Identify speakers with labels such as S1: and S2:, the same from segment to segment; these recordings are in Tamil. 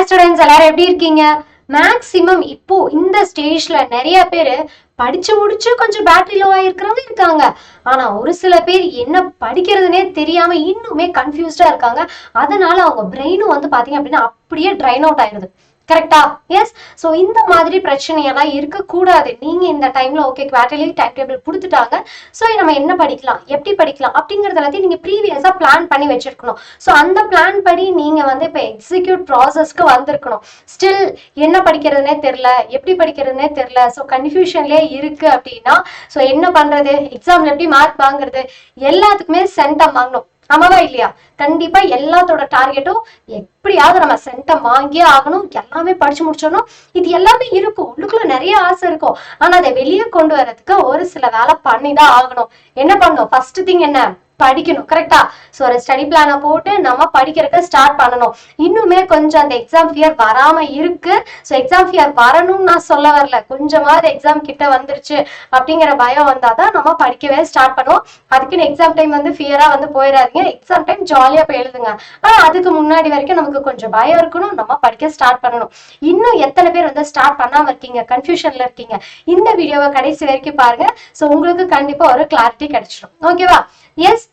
S1: ஹாய் ஸ்டூடெண்ட்ஸ், எல்லாரும் எப்படி இருக்கீங்க? மேக்ஸிமம் இப்போ இந்த ஸ்டேஜ்ல நிறைய பேர் படிச்சு முடிச்சு கொஞ்சம் பேட்டரி லோ ஆயிருக்கிறவங்க இருக்காங்க. ஆனா ஒரு சில பேர் என்ன படிக்கிறதுனே தெரியாம இன்னுமே கன்ஃபியூஸ்டா இருக்காங்க. அதனால அவங்க பிரெயினும் வந்து பாத்தீங்க அப்படின்னா அப்படியே ட்ரைன் அவுட் ஆயிருது. கரெக்டா? எஸ். ஸோ இந்த மாதிரி பிரச்சனையெல்லாம் இருக்கக்கூடாது. நீங்க இந்த டைம்ல ஓகே குவார்டர்லி டைம் டேபிள் கொடுத்துட்டாங்க. ஸோ நம்ம என்ன படிக்கலாம், எப்படி படிக்கலாம் அப்படிங்கறது எல்லாத்தையும் நீங்க ப்ரீவியஸா பிளான் பண்ணி வச்சிருக்கணும். ஸோ அந்த பிளான் படி நீங்க வந்து இப்போ எக்ஸிக்யூட் ப்ராசஸ்க்கு வந்திருக்கணும். ஸ்டில் என்ன படிக்கிறதுனே தெரியல, எப்படி படிக்கிறதுனே தெரியல, ஸோ கன்ஃபியூஷன்லேயே இருக்கு அப்படின்னா ஸோ என்ன பண்றது, எக்ஸாம்ல எப்படி மார்க் வாங்குறது, எல்லாத்துக்குமே சென்டம் வாங்கணும். ஆமாவா இல்லையா? கண்டிப்பா எல்லாத்தோட டார்கெட்டும் எப்படியாவது நம்ம சென்டம் வாங்கியே ஆகணும், எல்லாமே படிச்சு முடிச்சிடணும். இது எல்லாமே இருக்கும், உள்ளுக்குள்ள நிறைய ஆசை இருக்கும். ஆனா அதை வெளியே கொண்டு வர்றதுக்கு ஒரு சில வேலை பண்ணிதான் ஆகணும். என்ன பண்ணணும்? ஃபர்ஸ்ட் திங் என்ன? படிக்கணும். கரெக்டா? ஸோ ஒரு ஸ்டடி பிளானை போட்டு நம்ம படிக்கிறதுக்கு ஸ்டார்ட் பண்ணணும். இன்னுமே கொஞ்சம் அந்த எக்ஸாம் ஃபியர் வராம இருக்கு. ஸோ எக்ஸாம் ஃபியர் வரணும்னு நான் சொல்ல வரல, கொஞ்சமாவது எக்ஸாம் கிட்ட வந்துருச்சு அப்படிங்கிற பயம் வந்தாதான் நம்ம படிக்கவே ஸ்டார்ட் பண்ணுவோம். அதுக்குன்னு எக்ஸாம் டைம் வந்து ஃபியரா வந்து போயிடாதீங்க. எக்ஸாம் டைம் ஜாலியா போய் எழுதுங்க. ஆனா அதுக்கு முன்னாடி வரைக்கும் நமக்கு கொஞ்சம் பயம் இருக்கணும், நம்ம படிக்க ஸ்டார்ட் பண்ணணும். இன்னும் எத்தனை பேர் வந்து ஸ்டார்ட் பண்ணாம இருக்கீங்க, கன்ஃபியூஷன்ல இருக்கீங்க? இந்த வீடியோவை கடைசி வரைக்கும் பாருங்க. ஸோ உங்களுக்கு கண்டிப்பா ஒரு கிளாரிட்டி கிடைச்சிடும். ஓகேவா? எஸ்.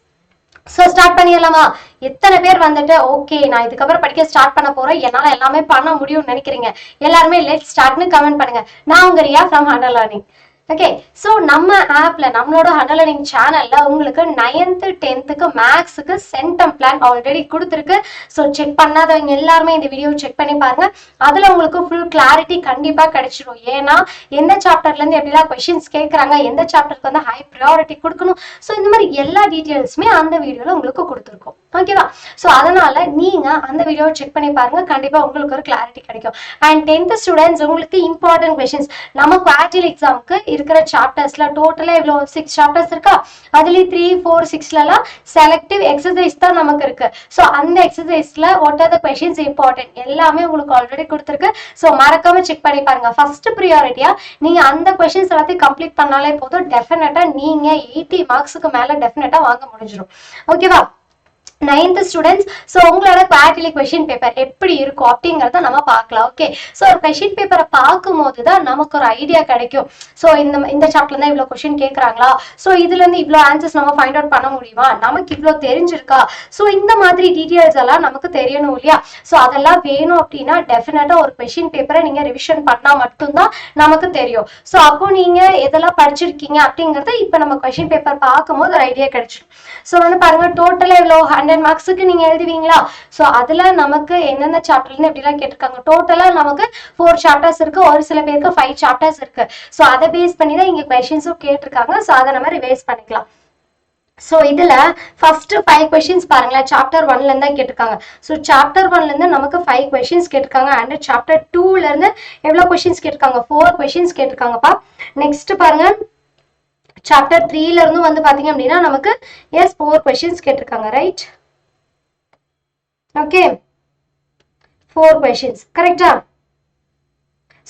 S1: ஸோ ஸ்டார்ட் பண்ணிடலாமா? எத்தனை பேர் வந்துட்டு ஓகே நான் இதுக்கப்புறம் படிக்க ஸ்டார்ட் பண்ண போறேன், என்னால எல்லாமே பண்ண முடியும்னு நினைக்கிறீங்க? எல்லாருமே லெட் ஸ்டார்ட்னு கமெண்ட் பண்ணுங்க. நான் உங்க Riya from Hunter Learning. Okay. So நம்ம ஆப்ல நம்மளோட ஹண்டர் லேர்னிங் சேனல்ல உங்களுக்கு 9th 10th மேக்ஸுக்கு சென்டம் பிளான் ஆல்ரெடி கொடுத்துருக்கு. ஸோ செக் பண்ணாதவங்க எல்லாருமே இந்த வீடியோ செக் பண்ணி பாருங்க. அதுல உங்களுக்கு ஃபுல் கிளாரிட்டி கண்டிப்பா கிடைச்சிடும். ஏன்னா எந்த சாப்டர்ல இருந்து எப்படிலாம் கொஸ்டின்ஸ் கேட்கறாங்க, எந்த சாப்டருக்கு வந்து ஹை ப்ரையாரிட்டி கொடுக்கணும், ஸோ இந்த மாதிரி எல்லா டீட்டெயில்ஸுமே அந்த வீடியோல உங்களுக்கு கொடுத்துருக்கோம். ஓகேவா? ஸோ அதனால நீங்க அந்த வீடியோவை செக் பண்ணி பாருங்க, கண்டிப்பா உங்களுக்கு ஒரு கிளாரிட்டி கிடைக்கும். அண்ட் 10th ஸ்டூடெண்ட்ஸ், உங்களுக்கு இம்பார்ட்டன்ட் கொஸ்டின்ஸ் நம்ம குவார்டர்லி எக்ஸாமுக்கு இருக்கிற சாப்டர்ஸ்ல டோட்டலா இவ்வளோ 6 சாப்டர்ஸ் இருக்கா, அதுலயும் 3, 4, 6லலாம் செலக்டிவ் எக்ஸசைஸ் தான் நமக்கு இருக்கு. ஸோ அந்த எக்ஸசைஸ்ல what are the questions important எல்லாமே உங்களுக்கு ஆல்ரெடி கொடுத்துருக்கு. ஸோ மறக்காம செக் பண்ணி பாருங்க. ஃபர்ஸ்ட் ப்ரியாரிட்டியா நீங்க அந்த கொஸ்டின்ஸ் எல்லாத்தையும் கம்ப்ளீட் பண்ணாலே போதும், டெஃபினட்டா நீங்க 80 மார்க்ஸுக்கு மேல டெஃபினட்டா வாங்க முடிஞ்சிடும். ஓகேவா? 9th ஸ்டூடெண்ட்ஸ், ஸோ உங்களோட குவார்டர்லி கொஸ்டின் பேப்பர் எப்படி இருக்கும் அப்படிங்கிறத நம்ம பார்க்கலாம். ஓகே. ஸோ ஒரு கொஸ்டின் பேப்பரை பார்க்கும்போது தான் நமக்கு ஒரு ஐடியா கிடைக்கும். ஸோ இந்த சாப்டர்ல தான் இவ்வளோ கொஸ்டின் கேட்குறாங்களா, ஸோ இதுல இருந்து இவ்வளோ ஆன்சர்ஸ் நம்ம ஃபைண்ட் அவுட் பண்ண முடியுமா, நமக்கு இவ்வளோ தெரிஞ்சிருக்கா, ஸோ இந்த மாதிரி டீட்டெயில்ஸ் எல்லாம் நமக்கு தெரியணும் இல்லையா? ஸோ அதெல்லாம் வேணும் அப்படின்னா டெஃபினட்டா ஒரு கொஸ்டின் பேப்பரை நீங்க ரிவிஷன் பண்ணா மட்டும்தான் நமக்கு தெரியும். ஸோ அப்போ நீங்க எதெல்லாம் படிச்சிருக்கீங்க அப்படிங்கறத இப்ப நம்ம கொஸ்டின் பேப்பர் பார்க்கும்போது ஒரு ஐடியா கிடைச்சிடும். ஸோ வந்து பாருங்க, டோட்டலா இவ்வளோ 100 மார்க்ஸுக்கு நீங்க எழுதுவீங்களா? சோ அதுல நமக்கு என்னென்ன சாப்டர்ல எப்படிலாம் கேட்டிருக்காங்க, டோட்டலா நமக்கு 4 சாப்டர்ஸ் இருக்கு, ஒரு சில பேருக்கு 5 சாப்டர்ஸ் இருக்கு. சோ அதை பேஸ் பண்ணி தான் இங்க கொஸ்டின்ஸும் கேட்டிருக்காங்க. சோ அதை நம்ம ரிவைஸ் பண்ணிக்கலாம். சோ இதுல ஃபர்ஸ்ட் 5 கொஸ்டின்ஸ் பாருங்களேன், சாப்டர் 1ல இருந்தா கேட்டிருக்காங்க. சோ சாப்டர் 1ல இருந்து நமக்கு 5 கொஸ்டின்ஸ் கேட்டிருக்காங்க. அண்ட் சாப்டர் 2ல இருந்து எவ்வளவு கொஸ்டின்ஸ் கேட்டிருக்காங்க, 4 கொஸ்டின்ஸ் கேட்டிருக்காங்கப்பா. நெக்ஸ்ட் பாருங்க, சாப்டர் 3ல இருந்து வந்து பாத்தீங்க அப்படின்னா நமக்கு 4 கொஸ்டின்ஸ் கேட்டிருக்காங்க. ரைட்? Okay, 4 questions. கரெக்டா?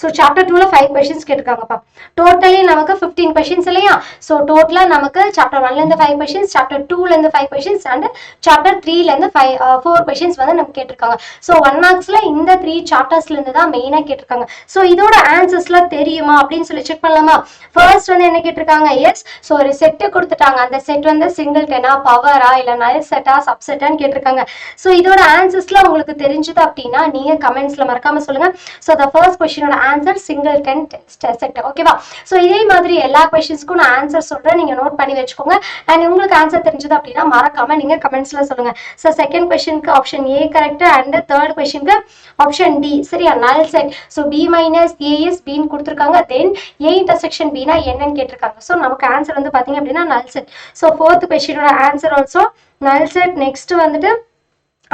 S1: ஸோ சாப்டர் 2ல 5 கொஸ்டின்ஸ் கேட்டிருக்காங்கப்பா. டோட்டலி நமக்கு 15 கொஸ்டின்ஸ் இல்லையா? ஸோ டோட்டலா நமக்கு சாப்டர் 1ல இருந்து 5 கொஸ்டின்ஸ், சாப்டர் 2ல இருந்து 5 கொஸ்டின்ஸ் அண்ட் சாப்டர் 3ல இருந்து 4 கொஸ்டின்ஸ் வந்து நமக்கு கேட்டிருக்காங்க. ஸோ 1 மார்க்ஸ்ல இந்த 3 சாப்டர்ஸ்ல இருந்து தான் மெயினா கேட்டிருக்காங்க. ஸோ இதோட ஆன்சர்ஸ்லாம் தெரியுமா அப்படின்னு சொல்லி செக் பண்ணலாமா? ஃபர்ஸ்ட் வந்து என்ன கேட்டிருக்காங்க? எஸ். ஸோ ஒரு செட்டு கொடுத்துட்டாங்க. அந்த செட் வந்து சிங்கிள் டெனா, பவரா, இல்ல நல் செட்டா, சப்செட்டான்னு கேட்டிருக்காங்க. ஸோ இதோட ஆன்சர்ஸ்லாம் உங்களுக்கு தெரிஞ்சது அப்படின்னா நீங்க கமெண்ட்ஸ்ல மறக்காம சொல்லுங்க. ஸோ த ஃபர்ஸ்ட் கொஸ்டினோட ஆன்சர் சிங்கிள் டென் செட். ஓகேவா? சோ இதே மாதிரி எல்லா क्वेश्चंसக்கும் நான் ஆன்சர் சொல்றேன், நீங்க நோட் பண்ணி வெச்சுக்கோங்க. அண்ட் உங்களுக்கு ஆன்சர் தெரிஞ்சது அப்படினா மறக்காம நீங்க கமெண்ட்ஸ்ல சொல்லுங்க. சோ செகண்ட் क्वेश्चनக்கு option A correct and third क्वेश्चनக்கு ஆப்ஷன் D. சரியா? Null set. So B - A is B ன்னு கொடுத்திருக்காங்க. தென் A இன்டர்செக்ஷன் B னா என்னன்னு கேட்டிருக்காங்க. சோ நமக்கு ஆன்சர் வந்து பாத்தீங்க அப்படினா நல் செட். சோ fourth क्वेश्चनோட answer also null set. Next வந்துட்டு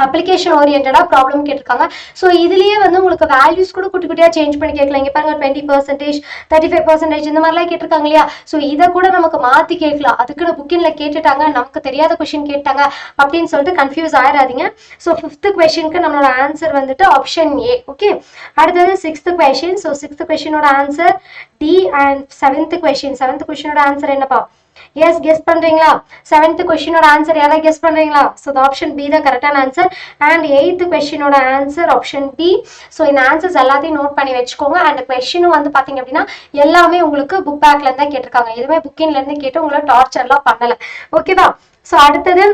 S1: அப்ளிகேஷன் ஓரியன்டா ப்ராப்ளம் கேட்டிருக்காங்க. ஸோ இதுலயே வந்து உங்களுக்கு வேல்யூஸ் கூட குட்டி குட்டியா சேஞ்ச் பண்ணி கேட்கலாம். இங்க பாருங்க 20%, 35% இந்த மாதிரிலாம் கேட்டிருக்காங்க இல்லையா? ஸோ இதை கூட நமக்கு மாத்தி கேட்கலாம். அதுக்குன்னு புக்கின்ல கேட்டுட்டாங்க, நமக்கு தெரியாத கொஸ்டின் கேட்டாங்க அப்படின்னு சொல்லிட்டு கன்ஃபியூஸ் ஆயிடாதீங்க. ஸோ 5th கொஸ்டினுக்கு நம்மளோட ஆன்சர் வந்துட்டு ஆப்ஷன் A. ஓகே. அடுத்தது 6th கொஸ்டின். ஸோ 6th கொஸ்டினோட ஆன்சர் D. அண்ட் 7th கொஸ்டினோட ஆன்சர் என்னப்பா? எஸ் கெஸ் பண்றீங்களா? 7th கொஸ்டினோட ஆன்சர் யாராவது கெஸ் பண்றீங்களா? ஸோ ஆப்ஷன் பி தான் கரெக்டான ஆன்சர். அண்ட் 8th கொஸ்டினோட ஆன்சர் ஆப்ஷன் பி. ஸோ இந்த ஆன்சர்ஸ் எல்லாத்தையும் நோட் பண்ணி வச்சுக்கோங்க. அண்ட் கொஸ்டினும் வந்து பாத்தீங்க அப்படின்னா எல்லாமே உங்களுக்கு புக் பேக்ல இருந்தா கேட்டிருக்காங்க. எதுவுமே புக்கின்ல இருந்து கேட்டு உங்களை டார்ச்சர்லாம் பண்ணல. ஓகேவா? ஸோ அடுத்தது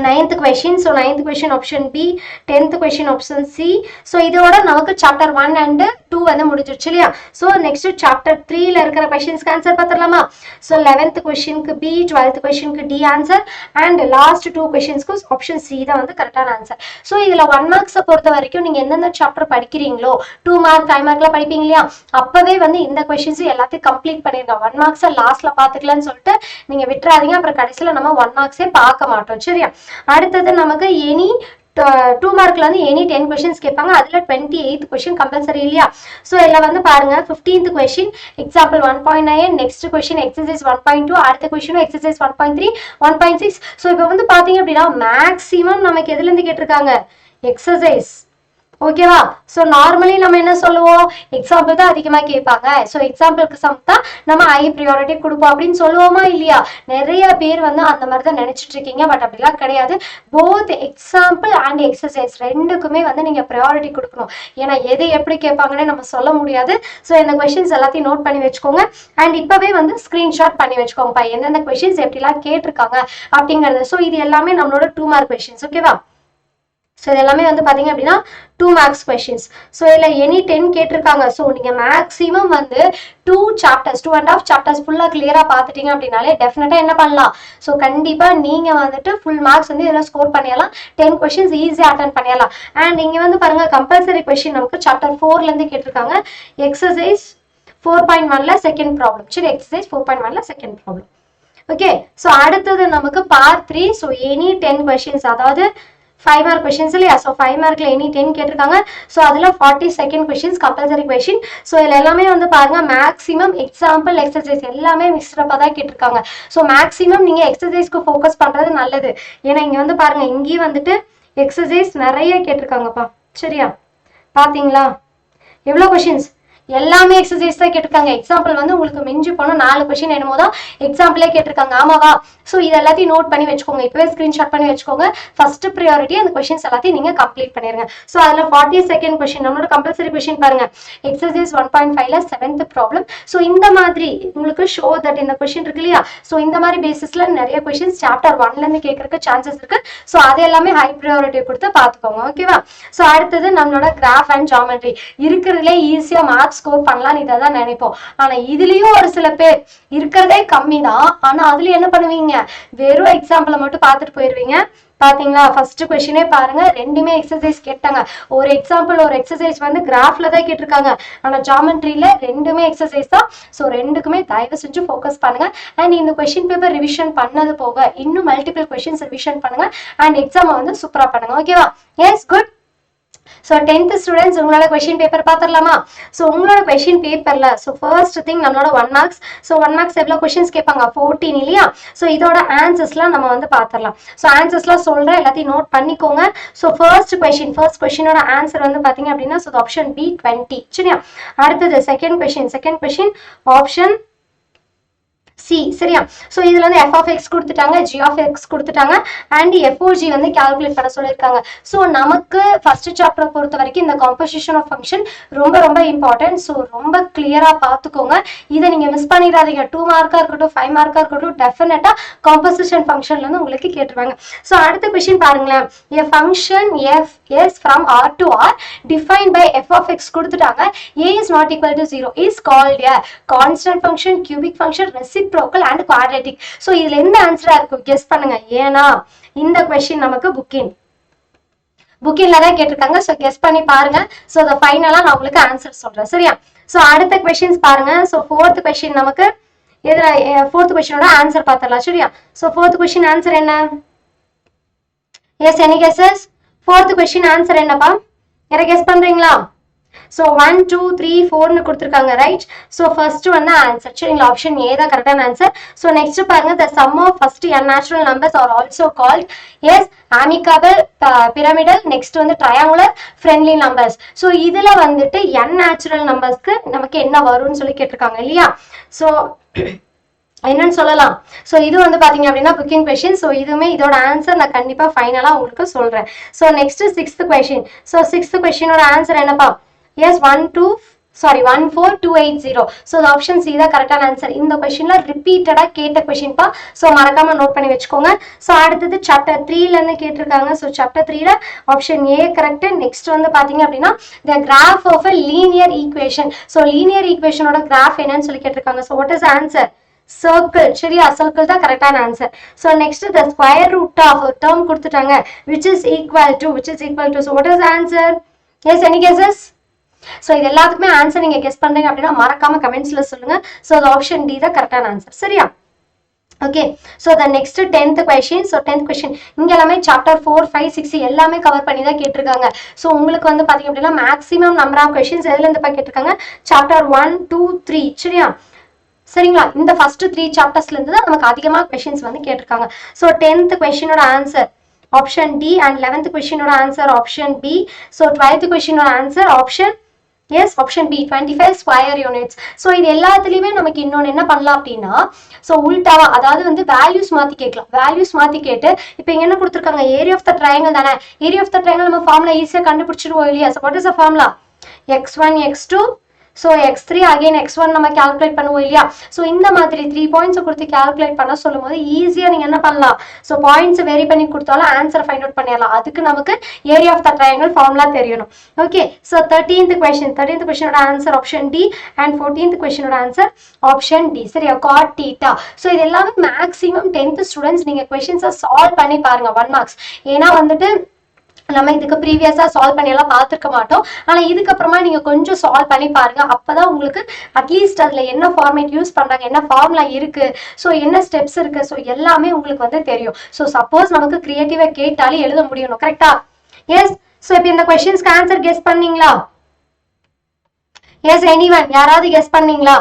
S1: 9th question. So 9th question option B, 10th question option C. So இதோட நமக்கு chapter 1 and 2 வந்து முடிஞ்சிருச்சு இல்லையா? So next chapter 3 ல இருக்கிற questions ஆன்சர் பார்த்துடலாமா? So 11th question க்கு B, 12th question க்கு D answer and last 2 questions க்கு option C தான் வந்து கரெக்டான ஆன்சர். So இதுல 1 marks பொறுத்த வரைக்கும் நீங்க எந்தெந்த chapter படிக்கிறீங்களோ 2 mark 5 markல படிப்பீங்க இல்லையா? அப்பவே வந்து இந்த questions எல்லாத்தையும் கம்ப்ளீட் பண்ணிருங்க. 1 marks லாஸ்ட்ல பாத்துக்கலாம்னு சொல்லிட்டு நீங்க விட்டுறாதீங்க. அப்புறம் கடைசியில நம்ம 1 marks பார்க்க மாட்டோம். சரியா? அடுத்தது நமக்கு எனி 2 மார்க்ல வந்து எனி 10 questions கேட்பாங்க. அதுல 28th question கம்பல்சரி இல்லையா? சோ இதுல வந்து பாருங்க 15th question example 1.9, next question exercise 1.2, அடுத்த question எக்ஸசைஸ் 1.3, 1.6. சோ இப்போ வந்து பாத்தீங்க அப்படின்னா மேக்ஸிமம் நமக்கு எதுல இருந்து கேட்டிருக்காங்க? எக்ஸசைஸ். ஓகேவா? சோ நார்மலி நம்ம என்ன சொல்லுவோம்? எக்ஸாம்பிள் தான் அதிகமா கேட்பாங்க. சோ எக்ஸாம்பிளுக்கு சம் தான் நம்ம ஹை ப்ரியாரிட்டி கொடுப்போம் அப்படின்னு சொல்லுவோமா இல்லையா? நிறைய பேர் வந்து அந்த மாதிரி தான் நினைச்சிட்டு இருக்கீங்க. பட் அப்படிலாம் கிடையாது. போத் எக்ஸாம்பிள் அண்ட் எக்ஸசைஸ் ரெண்டுக்குமே வந்து நீங்க ப்ரியாரிட்டி கொடுக்கணும். ஏன்னா எது எப்படி கேட்பாங்கன்னு நம்ம சொல்ல முடியாது. ஸோ இந்த கொஸ்டின்ஸ் எல்லாத்தையும் நோட் பண்ணி வச்சுக்கோங்க. அண்ட் இப்பவே வந்து ஸ்கிரீன்ஷாட் பண்ணி வச்சுக்கோங்கப்பா, எந்தெந்த கொஸ்டின்ஸ் எப்படிலாம் கேட்டிருக்காங்க அப்படிங்கிறது. ஸோ இது எல்லாமே நம்மளோட 2 மார்க் கொஸ்டின்ஸ். ஓகேவா? ஸோ இது எல்லாமே வந்து பாத்தீங்க அப்படின்னா 2 marks questions. ஸோ இதில் எனி 10 கேட்டிருக்காங்க. ஸோ நீங்கள் மேக்ஸிமம் வந்து 2 chapters 2.5 chapters ஃபுல்லாக கிளியராக பார்த்துட்டீங்க அப்படின்னாலே டெஃபினட்டாக என்ன பண்ணலாம்? ஸோ கண்டிப்பாக நீங்கள் வந்துட்டு ஃபுல் மார்க்ஸ் வந்து இதில் ஸ்கோர் பண்ணிடலாம். 10 questions ஈஸியாக அட்டன் பண்ணிடலாம். அண்ட் இங்கே வந்து பாருங்க கம்பல்சரி கொஸ்டின் நமக்கு சாப்டர் 4லேருந்து கேட்டிருக்காங்க. எக்ஸசைஸ் 4.1ல செகண்ட் ப்ராப்ளம். சரி, எக்ஸசைஸ் 4.1ல செகண்ட் ப்ராப்ளம். ஓகே, ஸோ அடுத்தது நமக்கு பார்ட் 3. ஸோ எனி 10 questions, அதாவது 5 mark questions இல்லையா? ஸோ 5 markல எனி 10 கேட்டிருக்காங்க. ஸோ அதில் 42nd questions compulsory question. So இதில் எல்லாமே வந்து பாருங்க மேக்ஸிமம் எக்ஸாம்பிள் எக்ஸசைஸ் எல்லாமே மிக்ஸ்டப்பாக தான் கேட்டிருக்காங்க. ஸோ மேக்ஸிமம் நீங்கள் எக்ஸசைஸ்க்கு ஃபோக்கஸ் பண்ணுறது நல்லது. ஏன்னா இங்கே வந்து பாருங்க இங்கேயும் வந்துட்டு எக்ஸசைஸ் நிறைய கேட்டிருக்காங்கப்பா. சரியா? பார்த்தீங்களா எவ்வளோ கொஸ்டின்ஸ்? எல்லாமே எக்ஸசைஸ் தான் கேட்டிருக்காங்க. எக்ஸாம்பிள் வந்து உங்களுக்கு மிஞ்சி போனால் 4 கொஸ்டின் என்னமோ தான் எக்ஸாம்பிளே கேட்டிருக்காங்க. ஆமாவா? ஸோ இது எல்லாத்தையும் நோட் பண்ணி வச்சுக்கோங்க. இப்பவே ஸ்கிரீன்ஷாட் பண்ணி வச்சுக்கோங்க. ஃபர்ஸ்ட் ப்ரியாரிட்டி அந்த கொஸ்டின்ஸ் எல்லாத்தையும் நீங்க கம்ப்ளீட் பண்ணிருங்க. ஸோ அதில் 42nd கொஸ்டின் நம்மளோட கம்பல்சரி கொஸ்டின் பாருங்க. எக்ஸசைஸ் 1.5ல 7th ப்ராப்ளம். ஸோ இந்த மாதிரி உங்களுக்கு ஷோ தட் இந்த கொஸ்டின் இருக்கு இல்லையா? ஸோ இந்த மாதிரி பேசிஸ்ல நிறைய கொஸ்டின்ஸ் சாப்டர் 1ல கேட்கறதுக்கு சான்சஸ் இருக்கு. ஸோ அது எல்லாமே ஹை ப்ரியாரிட்டி கொடுத்து பார்த்துக்கோங்க. ஓகேவா? ஸோ அடுத்தது நம்மளோட கிராஃப் அண்ட் ஜாமெட்ரி இருக்கிறதுலே ஈஸியா மார்க் ஸ்கோர் பண்ணலாம் இதை தான் நினைப்போம். ஆனா இதுலயும் ஒரு சில பேர் இருக்கிறதே கம்மி தான். ஆனா அதுல என்ன பண்ணுவீங்க? வெறும் எக்ஸாம்பிளை மட்டும் பார்த்துட்டு போயிருவீங்க. பாத்தீங்களா? ஃபர்ஸ்ட் கொஸ்டினே பாருங்க, ரெண்டுமே எக்ஸசைஸ் கேட்டாங்க. ஒரு எக்ஸாம்பிள் ஒரு எக்ஸசைஸ் வந்து கிராஃப்ல தான் கேட்டிருக்காங்க. ஆனா ஜாமெட்ரியில ரெண்டுமே எக்ஸசைஸ் தான். ஸோ ரெண்டுக்குமே தயவு செஞ்சு ஃபோக்கஸ் பண்ணுங்க. அண்ட் இந்த கொஸ்டின் பேப்பர் ரிவிஷன் பண்ணது போக இன்னும் மல்டிபிள் கொஸ்டின்ஸ் ரிவிஷன் பண்ணுங்க. அண்ட் எக்ஸாம் வந்து சூப்பரா பண்ணுங்க. ஓகேவா? Yes, good. So 10th students உங்களோட கொஸ்டின் பேப்பர் பார்த்துடலாமா? ஸோ உங்களோட கொஸ்டின் பேப்பர்ல ஸோ ஃபர்ஸ்ட் திங் நம்மளோட 1 marks. ஸோ 1 marks எவ்வளோ கொஸ்டின்ஸ் கேட்பாங்க? 14 இல்லையா? ஸோ இதோட ஆன்சர்ஸ்லாம் நம்ம வந்து பார்த்துடலாம். ஸோ ஆன்சர்ஸ்லாம் சொல்றேன், எல்லாத்தையும் நோட் பண்ணிக்கோங்க. ஸோ ஃபர்ஸ்ட் கொஸ்டினோட ஆன்சர் வந்து பார்த்தீங்க அப்படின்னா ஸோ ஆப்ஷன் பி 20. சரியா? அடுத்தது செகண்ட் கொஸ்டின் ஆப்ஷன் சி. சரியா? ஸோ இதுல வந்து எஃப் ஆஃப் எக்ஸ் கொடுத்துட்டாங்க, ஜி ஆஃப் எக்ஸ் கொடுத்துட்டாங்க, அண்ட் எஃப்ஓஜி வந்து கால்குலேட் பண்ண சொல்லியிருக்காங்க. ஸோ நமக்கு ஃபர்ஸ்ட் சாப்டர் பொறுத்த வரைக்கும் இந்த காம்போசிஷன் ஆஃப் ஃபங்க்ஷன் ரொம்ப ரொம்ப இம்பார்ட்டன்ட். ஸோ ரொம்ப கிளியரா பார்த்துக்கோங்க. இதை நீங்க மிஸ் பண்ணிடாதீங்க. 2 மார்க்கா இருக்கட்டும் 5 மார்க்கா இருக்கட்டும் டெஃபினட்டா காம்போசிஷன் ஃபங்க்ஷன்ல இருந்து உங்களுக்கு கேட்டுருவாங்க. ஸோ அடுத்த கொஸ்டின் பாருங்களேன். A function f is from R to R define by f of x கொடுத்துட்டாங்க. A is not equal to 0 is called a constant function, cubic function, reciprocal and quadratic. So இதுல எந்த ஆன்சரா இருக்கும் கெஸ் பண்ணுங்க. ஏன்னா இந்த கொஸ்டின் நமக்கு புக்கின்ல தான் கேட்டிருக்காங்க. ஸோ கெஸ் பண்ணி பாருங்க. ஸோ அதை ஃபைனலா நான் உங்களுக்கு ஆன்சர் சொல்றேன். சரியா? ஸோ அடுத்த கொஸ்டின்ஸ் பாருங்க. ஸோ 4th கொஸ்டின் நமக்கு இதுல 4th கொஸ்டினோட ஆன்சர் பார்த்துடலாம். சரியா? ஸோ 4th கொஸ்டின் ஆன்சர் என்ன? Yes, any guesses? 4th question answer என்னப்பா? யாரை கெஸ் பண்றீங்களா? ஸோ 1 2 3 4ன்னு கொடுத்துருக்காங்க. ரைட்? ஸோ ஃபர்ஸ்ட் வந்து ஆன்சர். சரிங்களா? ஆப்ஷன் ஏ தான் கரெக்டான ஆன்சர். ஸோ நெக்ஸ்ட் பாருங்க, the sum of first unnatural numbers are also called yes amicable, pyramidal, next வந்து triangular, friendly numbers. ஸோ இதுல வந்துட்டு unnatural நம்பர்ஸ்க்கு நமக்கு என்ன வரும்னு சொல்லி கேட்டிருக்காங்க இல்லையா? ஸோ என்னன்னு சொல்லலாம். ஸோ இது வந்து பாத்தீங்க அப்படின்னா புக்கிங் கொஸ்டின். ஸோ இதுவுமே இதோட ஆன்சர் நான் கண்டிப்பா ஃபைனலா உங்களுக்கு சொல்றேன். So next 6th question. So 6th கொஸ்டினோட ஆன்சர் என்னப்பா? எஸ் 14280. ஸோ ஆப்ஷன் சி தான் கரெக்டான ஆன்சர். இந்த கொஸ்டின்ல ரிப்பீட்டடா கேட்ட கொஸ்டின்பா. ஸோ மறக்காம நோட் பண்ணி வச்சுக்கோங்க. ஸோ அடுத்தது சாப்டர் 3ல இருந்து கேட்டிருக்காங்க. ஸோ சாப்டர் 3ல ஆப்ஷன் ஏ கரெக்ட். நெக்ஸ்ட் வந்து பாத்தீங்க அப்படின்னா the graph of a linear equation. So linear ஈக்குவேஷனோட கிராஃப் என்னன்னு சொல்லி கேட்டிருக்காங்க. So what is answer? Circle. சரியா, சர்க்கிள் தான் கரெக்டான answer. So next the square root of term கொடுத்துட்டாங்க which is equal to. So what is the answer? Yes, any guesses? So இது எல்லாத்துக்குமே ஆன்சர் நீங்க கெஸ் பண்றீங்க அப்படின்னா மறக்காம கமெண்ட்ஸ்ல சொல்லுங்க. ஸோ அது ஆப்ஷன் டி தான் கரெக்டான ஆன்சர். சரியா, okay. So the next 10th question. So 10th question இங்க எல்லாமே சாப்டர் 4, 5, 6 எல்லாமே கவர் பண்ணி தான் கேட்டிருக்காங்க. ஸோ உங்களுக்கு வந்து பாத்தீங்க அப்படின்னா மேக்ஸிமம் நம்பர் ஆஃப் கொஸ்டின்ஸ் எதுல இருந்து கேட்டிருக்காங்க? சாப்டர் 1, 2, 3. சரியா, சரிங்களா, இந்த ஃபர்ஸ்ட் 3 சாப்டர்ஸ்ல இருந்து தான் நமக்கு அதிகமா கொஸ்டின்ஸ் வந்து கேட்டிருக்காங்க. ஸோ 10th கொஸ்டினோட answer option D and 11th கொஸ்டினோட answer option B. So 12th கொஸ்டினோட answer option yes option B 25 square units. So இது எல்லாத்துலயுமே நமக்கு இன்னொன்று என்ன பண்ணலாம் அப்படின்னா, ஸோ உல்டாவா அதாவது வந்து வேல்யூஸ் மாத்தி கேட்கலாம். வேல்யூஸ் மாத்தி கேட்டு இப்போ இங்க என்ன கொடுத்துருக்காங்க? ஏரியா ஆஃப் த ட்ரையாங்கிள் தானே. ஏரியா ஆஃப் த ட்ரையாங்கிள் நம்ம ஃபார்முலா ஈஸியா கண்டுபிடிச்சிடுவோம் இல்லையா? So what is the formula? x1 x2 so x3 again x1 நம்ம கால்குலேட் பண்ணுவோம் இல்லையா? ஸோ இந்த மாதிரி 3 பாயிண்ட்ஸ் கொடுத்து கால்குலேட் பண்ண சொல்லும் போது ஈஸியா நீங்க என்ன பண்ணலாம்? ஸோ பாயிண்ட்ஸ் வெரி பண்ணி கொடுத்தாலும் ஆன்சர் ஃபைண்ட் அவுட் பண்ணிடலாம். அதுக்கு நமக்கு area of the triangle formula தெரியணும். ஓகே. ஸோ 13th கொஸ்டினோட answer option D and 14th கொஸ்டினோட ஆன்சர் ஆப்ஷன் டி. சரியா, cot theta. ஸோ இது எல்லாமே மேக்ஸிமம் 10th ஸ்டூடெண்ட்ஸ் நீங்க கொஸ்டின்ஸை சால்வ் பண்ணி பாருங்க 1 மார்க்ஸ். ஏன்னா வந்துட்டு நம்ம இதுக்கு ப்ரீவியஸா சால்வ் பண்ணி எல்லாம் பார்த்துருக்க மாட்டோம். ஆனா இதுக்கப்புறமா நீங்க கொஞ்சம் சால்வ் பண்ணி பாருங்க. அப்பதான் உங்களுக்கு அட்லீஸ்ட் அதுல என்ன ஃபார்மேட் யூஸ் பண்றாங்க, என்ன ஃபார்முலா இருக்கு, ஸோ என்ன ஸ்டெப்ஸ் இருக்கு, ஸோ எல்லாமே உங்களுக்கு வந்து தெரியும். ஸோ சப்போஸ் நமக்கு கிரியேட்டிவா கேட்டாலும் எழுத முடியணும். கரெக்டா? எஸ். ஸோ இப்போ இந்த கொஸ்டின்ஸ்க்கு ஆன்சர் கெஸ் பண்ணீங்களா? எஸ், எனிவன் யாராவது கெஸ் பண்ணீங்களா?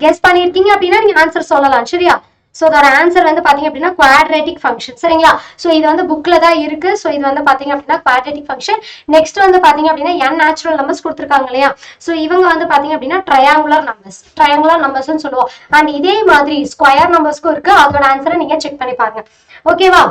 S1: கெஸ் பண்ணிருக்கீங்க அப்படின்னா நீங்க ஆன்சர் சொல்லலாம். சரியா, ஸோ அதோட ஆன்சர் வந்து பாத்தீங்க அப்படின்னா குவாட்ரேட்டிக் ஃபங்க்ஷன். சரிங்களா, ஸோ இது வந்து புக்ல தான் இருக்கு. ஸோ இது வந்து பாத்தீங்க அப்படின்னா குவாட்ரேட்டிக் ஃபங்க்ஷன். நெக்ஸ்ட் வந்து பாத்தீங்க அப்படின்னா n நேச்சுரல் நம்பர்ஸ் கொடுத்துருக்காங்க இல்லையா? ஸோ இவங்க வந்து பாத்தீங்க அப்படின்னா ட்ரையாங்குலர் நம்பர்ஸ்ன்னு சொல்லுவோம். அண்ட் இதே மாதிரி ஸ்கொயர் நம்பர்ஸ்க்கும் இருக்கு. அதோட ஆன்சரை நீங்க செக் பண்ணி பாருங்க. ஓகேவா?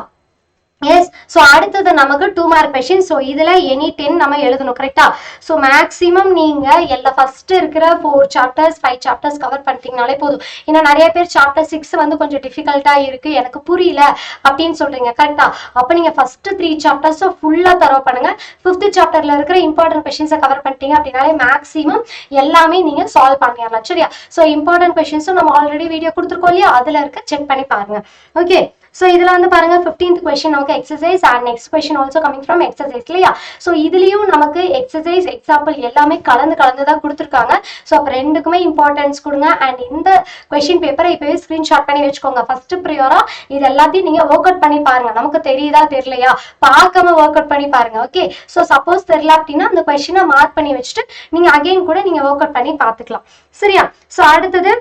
S1: எஸ். ஸோ அடுத்தது நமக்கு 2 மார்க் கொஸ்டின். ஸோ இதுல எனி 10 நம்ம எழுதணும். கரெக்டா? ஸோ மேக்ஸிமம் நீங்க எல்லா ஃபர்ஸ்ட் இருக்கிற 4 சாப்டர்ஸ் 5 சாப்டர்ஸ் கவர் பண்ணிட்டீங்கனாலே போதும். ஏன்னா நிறைய பேர் சாப்டர் 6 வந்து கொஞ்சம் டிஃபிகல்ட்டா இருக்கு, எனக்கு புரியல அப்படின்னு சொல்றீங்க. கரெக்டா? அப்ப நீங்க ஃபர்ஸ்ட் 3 சாப்டர்ஸ் ஃபுல்லா தரவு பண்ணுங்க. 5th சாப்டர்ல இருக்கிற இம்பார்ட்டன்ட் கொஸ்டின்ஸை கவர் பண்ணிட்டீங்க அப்படின்னாலே மேக்ஸிமம் எல்லாமே நீங்க சால்வ் பண்ணிடலாம். சரியா? ஸோ இம்பார்ட்டன்ட் கொஸ்டின்ஸும் நம்ம ஆல்ரெடி வீடியோ கொடுத்துருக்கோம் இல்லையா? அதுல இருக்க செக் பண்ணி பாருங்க. ஓகே. ஸோ இதுல வந்து பாருங்க 15th கொஸ்டின் நமக்கு exercise and next question also coming from exercise இல்லையா? ஸோ இதுலயும் நமக்கு எக்ஸசைஸ் எக்ஸாம்பிள் எல்லாமே கலந்து தான் கொடுத்துருக்காங்க. ஸோ அப்போ ரெண்டுக்குமே இம்பார்ட்டன்ஸ் கொடுங்க. அண்ட் இந்த கொஸ்டின் பேப்பரை இப்பவே ஸ்கிரீன்ஷாட் பண்ணி வச்சுக்கோங்க. ஃபர்ஸ்ட் ப்ரியோரா இது எல்லாத்தையும் நீங்க ஒர்க் அவுட் பண்ணி பாருங்க. நமக்கு தெரியுதா தெரியலையா பார்க்காம ஒர்க் அவுட் பண்ணி பாருங்க. ஓகே. ஸோ சப்போஸ் தெரியல அப்படின்னா அந்த கொஸ்டினை மார்க் பண்ணி வச்சுட்டு நீங்க அகைன் கூட நீங்க ஒர்க் அவுட் பண்ணி பார்த்துக்கலாம். சரியா? ஸோ அடுத்தது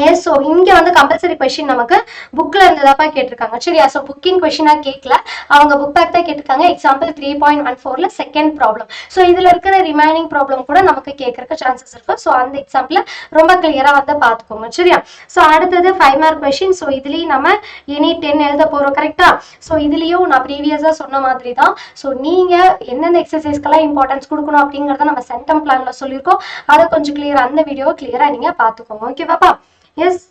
S1: எஸ். ஸோ இங்க வந்து கம்பல்சரி கொஸ்டின் நமக்கு புக்ல இருந்ததாப்பா கேட்டிருக்காங்க. சரியா? ஸோ புக்கிங் கொஸ்டினா கேட்கல, அவங்க புக் பேக் தான் கேட்டிருக்காங்க. எக்ஸாம்பிள் 3.14ல செகண்ட் ப்ராப்ளம். ஸோ இதுல இருக்கிற ரிமைனிங் ப்ராப்ளம் கூட நமக்கு கேட்கறதுக்கு சான்சஸ் இருக்கு. ஸோ அந்த எக்ஸாம்பிள் ரொம்ப கிளியரா வந்து பாத்துக்கோங்க. சரியா? ஸோ அடுத்தது 5 மார்க் கொஸ்டின். ஸோ இதுலயும் நம்ம எனி 10 எழுத போறோம். கரெக்டா? ஸோ இதுலயும் நான் ப்ரீவியஸா சொன்ன மாதிரி தான். ஸோ நீங்க எந்தெந்த எக்ஸசைஸ்க்கெல்லாம் இம்பார்ட்டன்ஸ் கொடுக்கணும் அப்படிங்கறத நம்ம சென்டம் பிளான்ல சொல்லியிருக்கோம். அதை கொஞ்சம் கிளியரா அந்த வீடியோவை கிளியரா நீங்க பாத்துக்கோங்க. ஓகேவாப்பா? எஸ்.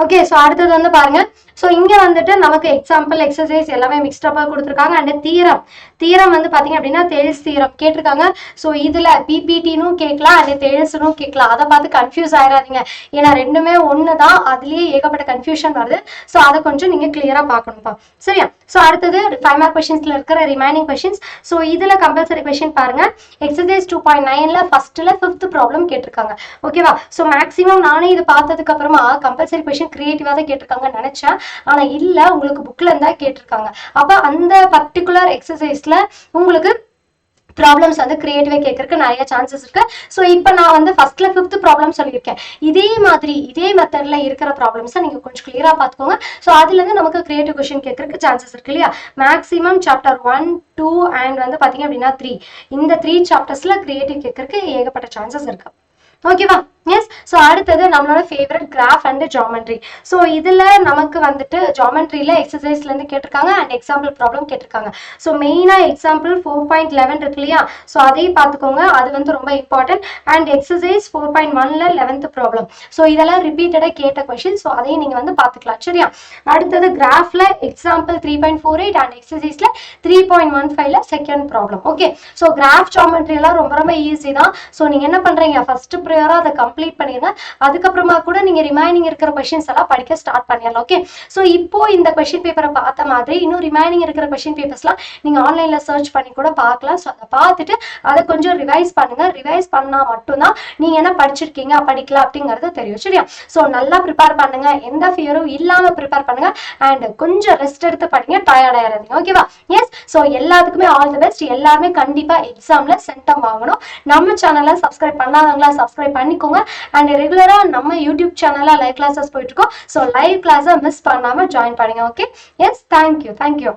S1: ஓகே. ஸோ அடுத்தது வந்து பாருங்க. ஸோ இங்க வந்துட்டு நமக்கு எக்ஸாம்பிள் எக்ஸசைஸ் எல்லாமே மிக்ஸ்டப்பா கொடுத்துருக்காங்க. அண்ட் தீரம் வந்து பாத்தீங்க அப்படின்னா தேல்ஸ் தீரம் கேட்டிருக்காங்க. ஸோ இதுல பிபிடினும் கேட்கலாம் அண்ட் தேல்ஸ்னும் கேட்கலாம். அதை பார்த்து கன்ஃபியூஸ் ஆயிடாதீங்க. ஏன்னா ரெண்டுமே ஒண்ணுதான், அதுலயே ஏகப்பட்ட கன்ஃபியூஷன் வருது. ஸோ அதை கொஞ்சம் நீங்க கிளியரா பார்க்கணும்ப்பா. சரியா? ஸோ அடுத்தது 5 மார்க் கொஸ்டின்ஸ்ல இருக்கிற ரிமைனிங் கொஸ்டின்ஸ். ஸோ இதுல கம்பல்சரி கொஸ்டின் பாருங்க. எக்ஸசைஸ் 2.9ல ஃபர்ஸ்ட்ல 5th ப்ராப்ளம் கேட்டிருக்காங்க. ஓகேவா? ஸோ மேக்ஸிமம் நானே இது பார்த்ததுக்கு அப்புறமா கம்பல்சரி கொஸ்டின் கிரியேட்டிவா தான் கேட்டிருக்காங்கன்னு நினைச்சேன். ஆனா இல்ல, உங்களுக்கு புக்ல இருந்தா கேட்டிருக்காங்க. அப்ப அந்த பர்டிகுலர் எக்ஸசைஸ்ல உங்களுக்கு ப்ராப்ளம்ஸ் வந்து கிரியேட்டிவா கேட்கறதுக்கு நிறைய சான்சஸ் இருக்கு. ஸோ இப்போ நான் வந்து ஃபர்ஸ்ட்ல 5th ப்ராப்ளம் சொல்லியிருக்கேன். இதே மாதிரி இதே மெத்தட்ல இருக்கிற ப்ராப்ளம்ஸை நீங்க கொஞ்சம் கிளியரா பார்த்துக்கோங்க. ஸோ அதுல இருந்து நமக்கு கிரியேட்டிவ் கொஸ்டின் கேட்கறதுக்கு சான்சஸ் இருக்கு இல்லையா? மேக்ஸிமம் சாப்டர் 1, 2 அண்ட் வந்து பாத்தீங்க அப்படின்னா 3 இந்த 3 சாப்டர்ஸ்ல கிரியேட்டிவ் கேட்கறதுக்கு ஏகப்பட்ட சான்சஸ் இருக்கு. ஓகேவா? எஸ். ஸோ அடுத்தது நம்மளோட favourite graph and geometry. So இதுல நமக்கு வந்துட்டு ஜாமெட்ரியில எக்ஸசைஸ்ல இருந்து கேட்டிருக்காங்க அண்ட் எக்ஸாம்பிள் ப்ராப்ளம் கேட்டிருக்காங்க. ஸோ மெயினா எக்ஸாம்பிள் 4.11 இருக்கு இல்லையா, ஸோ அதையும் பார்த்துக்கோங்க, அது வந்து ரொம்ப இம்பார்ட்டன்ட். அண்ட் எக்ஸசைஸ் 4.1ல 11th ப்ராப்ளம். ஸோ இதெல்லாம் ரிப்பீட்டடா கேட்ட கொஸ்டின், ஸோ அதையும் நீங்க வந்து பார்த்துக்கலாம். சரியா? அடுத்தது கிராஃப்ல எக்ஸாம்பிள் 3.48 அண்ட் எக்ஸசைஸ்ல 3.15ல second problem. Okay, so graph geometry எல்லாம் ரொம்ப ரொம்ப ஈஸி தான். ஸோ நீங்க என்ன பண்றீங்க, ஃபர்ஸ்ட் ப்ரியரா அதை கம்ப்ளீட் பண்ணிருங்க. அதுக்கப்புறமா கூட நீங்க ரிமைனிங் இருக்கிற கொஸ்டின்ஸ் எல்லாம் படிக்க ஸ்டார்ட் பண்ணிடலாம். ஓகே, ஸோ இப்போ இந்த கொஸ்டின் பேப்பரை பார்த்த மாதிரி இன்னும் ரிமைனிங் இருக்கிற கொஸ்டின் பேப்பர்ஸ்லாம் நீங்க ஆன்லைன்ல சர்ச் பண்ணி கூட பார்க்கலாம். ஸோ அதை பார்த்துட்டு அதை கொஞ்சம் ரிவைஸ் பண்ணுங்க. ரிவைஸ் பண்ணா மட்டும்தான் நீங்க என்ன படிச்சிருக்கீங்க படிக்கலாம் அப்படிங்கிறது தெரியும். சரியா? ஸோ நல்லா ப்ரிப்பேர் பண்ணுங்க, எந்த ஃபியரும் இல்லாம ப்ரிப்பேர் பண்ணுங்க அண்ட் கொஞ்சம் ரெஸ்ட் எடுத்து படிங்க, டயர்ட் ஆயிடாதீங்க. ஓகேவா? எஸ். ஸோ எல்லாத்துக்குமே ஆல் தி பெஸ்ட். எல்லாருமே கண்டிப்பா எக்ஸாம்ல சென்டம் வாங்கணும். நம்ம சேனலை சப்ஸ்கிரைப் பண்ணாதவங்களா சப்ஸ்கிரைப் பண்ணிக்கோங்க அண்ட் ரெகுலரா நம்ம யூடியூப் சேனல்ல லைவ் கிளாஸஸ் போயிட்டு இருக்கோம். ஸோ லைவ் கிளாஸை மிஸ் பண்ணாம ஜாயின் பண்ணுங்க. Okay, yes, thank you.